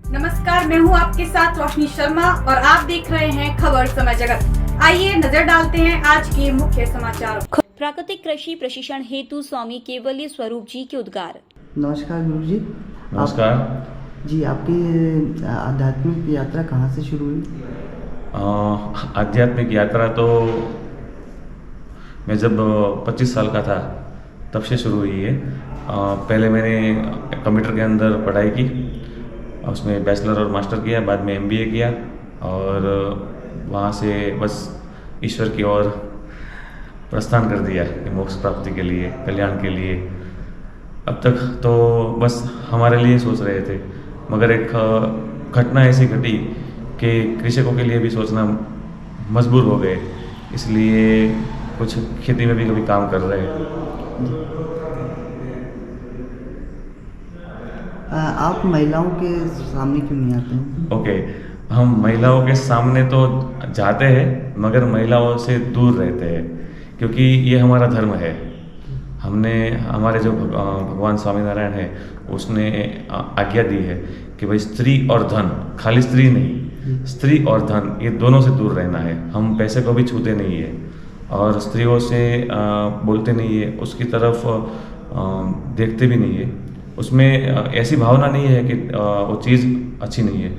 नमस्कार, मैं हूं आपके साथ रोशनी शर्मा और आप देख रहे हैं खबर समय जगत। आइए नजर डालते हैं आज के मुख्य समाचारों। प्राकृतिक कृषि प्रशिक्षण हेतु स्वामी केवल्य स्वरूप जी के उद्गार। नमस्कार गुरु जी। नमस्कार जी, आपकी आध्यात्मिक यात्रा कहाँ से शुरू हुई? आध्यात्मिक यात्रा तो मैं जब 25 साल का था तब से शुरू हुई है। पहले मैंने कंप्यूटर के अंदर पढ़ाई की, उसमें बैचलर और मास्टर किया, बाद में MBA किया और वहाँ से बस ईश्वर की ओर प्रस्थान कर दिया कि मोक्ष प्राप्ति के लिए, कल्याण के लिए। अब तक तो बस हमारे लिए सोच रहे थे, मगर एक घटना ऐसी घटी कि कृषकों के लिए भी सोचना मजबूर हो गए, इसलिए कुछ खेती में भी कभी काम कर रहे हैं। आप महिलाओं के सामने क्यों नहीं आते हैं? ओके, हम महिलाओं के सामने तो जाते हैं मगर महिलाओं से दूर रहते हैं, क्योंकि ये हमारा धर्म है। हमने हमारे जो भगवान स्वामीनारायण है उसने आज्ञा दी है कि भाई स्त्री और धन, खाली स्त्री नहीं, स्त्री और धन ये दोनों से दूर रहना है। हम पैसे को भी छूते नहीं है और स्त्रियों से बोलते नहीं है, उसकी तरफ देखते भी नहीं है। उसमें ऐसी भावना नहीं है कि वो चीज़ अच्छी नहीं है,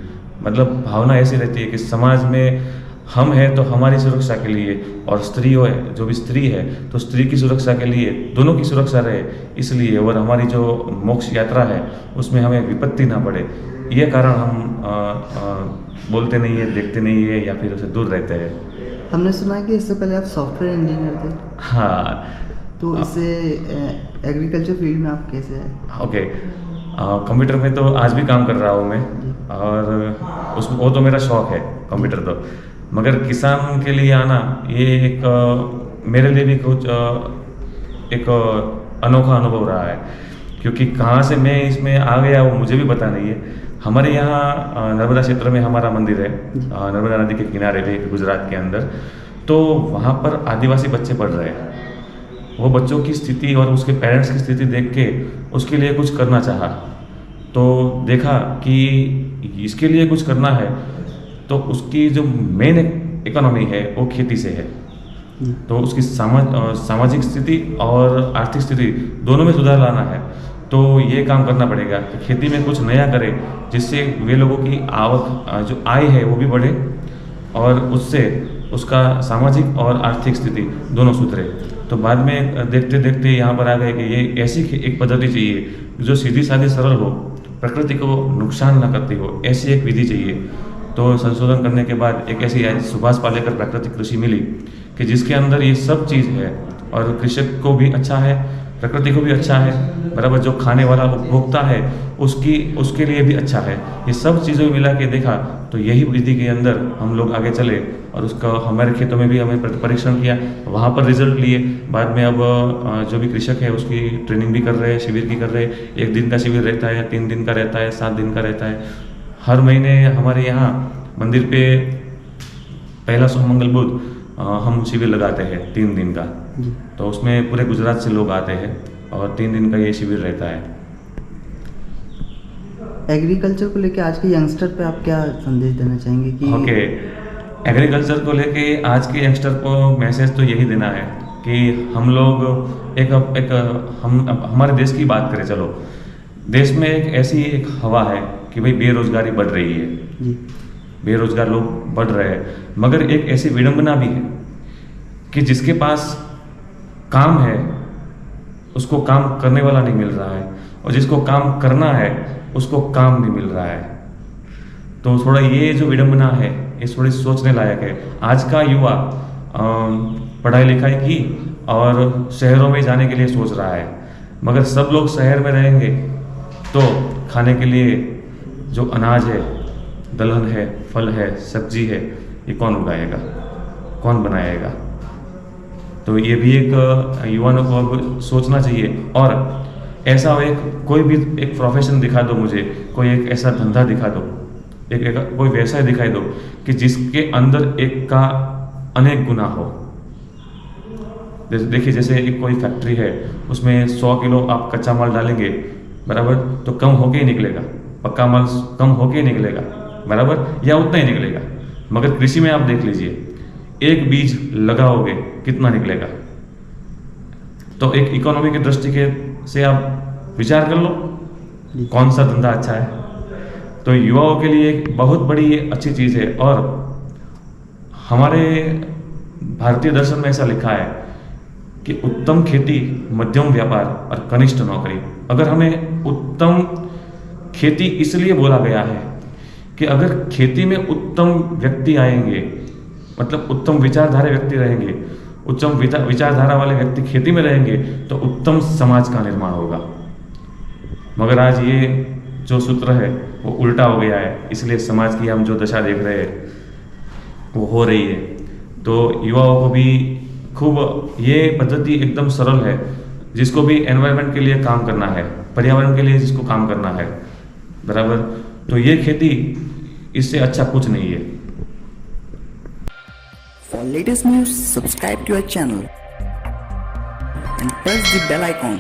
मतलब भावना ऐसी रहती है कि समाज में हम हैं तो हमारी सुरक्षा के लिए, और स्त्री हो जो भी स्त्री है तो स्त्री की सुरक्षा के लिए, दोनों की सुरक्षा रहे इसलिए, और हमारी जो मोक्ष यात्रा है उसमें हमें विपत्ति ना पड़े, ये कारण हम बोलते नहीं है, देखते नहीं है या फिर उससे दूर रहते हैं। हमने सुना है कि इससे पहले आप सॉफ्टवेयर इंजीनियर थे। हाँ, तो इससे एग्रीकल्चर फील्ड में आप कैसे हैं? ओके, कंप्यूटर में तो आज भी काम कर रहा हूँ मैं, और उसमें वो तो मेरा शौक है कंप्यूटर तो, मगर किसान के लिए आना ये एक मेरे लिए भी कुछ एक अनोखा अनुभव रहा है, क्योंकि कहाँ से मैं इसमें आ गया वो मुझे भी पता नहीं है। हमारे यहाँ नर्मदा क्षेत्र में हमारा मंदिर है, नर्मदा नदी के किनारे पे गुजरात के अंदर, तो वहाँ पर आदिवासी बच्चे पढ़ रहे हैं। वो बच्चों की स्थिति और उसके पेरेंट्स की स्थिति देख के उसके लिए कुछ करना चाहा, तो देखा कि इसके लिए कुछ करना है तो उसकी जो मेन इकोनॉमी है वो खेती से है, तो उसकी सामाजिक स्थिति और आर्थिक स्थिति दोनों में सुधार लाना है। तो ये काम करना पड़ेगा कि खेती में कुछ नया करें, जिससे वे लोगों की आवक जो आय है वो भी बढ़े और उससे उसका सामाजिक और आर्थिक स्थिति दोनों सुधरे। तो बाद में देखते देखते यहाँ पर आ गए कि ये ऐसी एक पद्धति चाहिए जो सीधी सादी सरल हो, प्रकृति को नुकसान न करती हो, ऐसी एक विधि चाहिए। तो संशोधन करने के बाद एक ऐसी सुभाष पालेकर प्राकृतिक कृषि मिली कि जिसके अंदर ये सब चीज़ है, और कृषक को भी अच्छा है, प्रकृति को भी अच्छा है, बराबर जो खाने वाला उपभोक्ता है उसके लिए भी अच्छा है। ये सब चीज़ों मिला के देखा तो यही विधि के अंदर हम लोग आगे चले, और उसका हमारे खेतों में भी हमें परीक्षण किया, वहाँ पर रिजल्ट लिए। बाद में अब जो भी कृषक है उसकी ट्रेनिंग भी कर रहे हैं, शिविर की कर रहे हैं। 1 दिन का शिविर रहता है, 3 दिन का रहता है, 7 दिन का रहता है। हर महीने हमारे यहाँ मंदिर पे पहला सोम मंगल बुध हम शिविर लगाते हैं 3 दिन का, तो उसमें पूरे गुजरात से लोग आते हैं और 3 दिन का ये शिविर रहता है। एग्रीकल्चर को लेकर आज के यंगस्टर पे आप क्या संदेश देना चाहेंगे कि ओके, एग्रीकल्चर को लेके आज के यंगस्टर को मैसेज तो यही देना है कि हम लोग हमारे देश की बात करें। चलो, देश में एक ऐसी एक हवा है कि भाई बेरोजगारी बढ़ रही है जी, बेरोजगार लोग बढ़ रहे हैं, मगर एक ऐसी विडंबना भी है कि जिसके पास काम है उसको काम करने वाला नहीं मिल रहा है, और जिसको काम करना है उसको काम नहीं मिल रहा है। तो थोड़ा ये जो विडंबना है ये थोड़ी सोचने लायक है। आज का युवा पढ़ाई लिखाई की और शहरों में जाने के लिए सोच रहा है, मगर सब लोग शहर में रहेंगे तो खाने के लिए जो अनाज है, दलहन है, फल है, सब्जी है, ये कौन उगाएगा, कौन बनाएगा? तो ये भी एक युवाओं को अब सोचना चाहिए। और ऐसा कोई भी एक प्रोफेशन दिखा दो मुझे, कोई एक ऐसा धंधा दिखा दो, कोई व्यवसाय दिखाई दो कि जिसके अंदर एक का अनेक गुना हो। देखिए, जैसे एक कोई फैक्ट्री है, उसमें 100 किलो आप कच्चा माल डालेंगे, बराबर, तो कम होके ही निकलेगा, पक्का माल कम होके निकलेगा, बराबर, या उतना ही निकलेगा। मगर कृषि में आप देख लीजिए, एक बीज लगाओगे कितना निकलेगा। तो एक इकोनॉमी की दृष्टि के से आप विचार कर लो कौन सा धंधा अच्छा है। तो युवाओं के लिए एक बहुत बड़ी अच्छी चीज़ है। और हमारे भारतीय दर्शन में ऐसा लिखा है कि उत्तम खेती, मध्यम व्यापार और कनिष्ठ नौकरी। अगर हमें उत्तम खेती इसलिए बोला गया है कि अगर खेती में उत्तम व्यक्ति आएंगे, मतलब उत्तम विचारधारा व्यक्ति रहेंगे, उत्तम विचारधारा वाले व्यक्ति खेती में रहेंगे, तो उत्तम समाज का निर्माण होगा। मगर आज ये जो सूत्र है वो उल्टा हो गया है, इसलिए समाज की हम जो दशा देख रहे हैं वो हो रही है। तो युवाओं को भी खूब, ये पद्धति एकदम सरल है, जिसको भी एनवायरनमेंट के लिए काम करना है, पर्यावरण के लिए जिसको काम करना है, बराबर, तो ये खेती इससे अच्छा कुछ नहीं है। For latest news, subscribe to our channel and press the bell icon.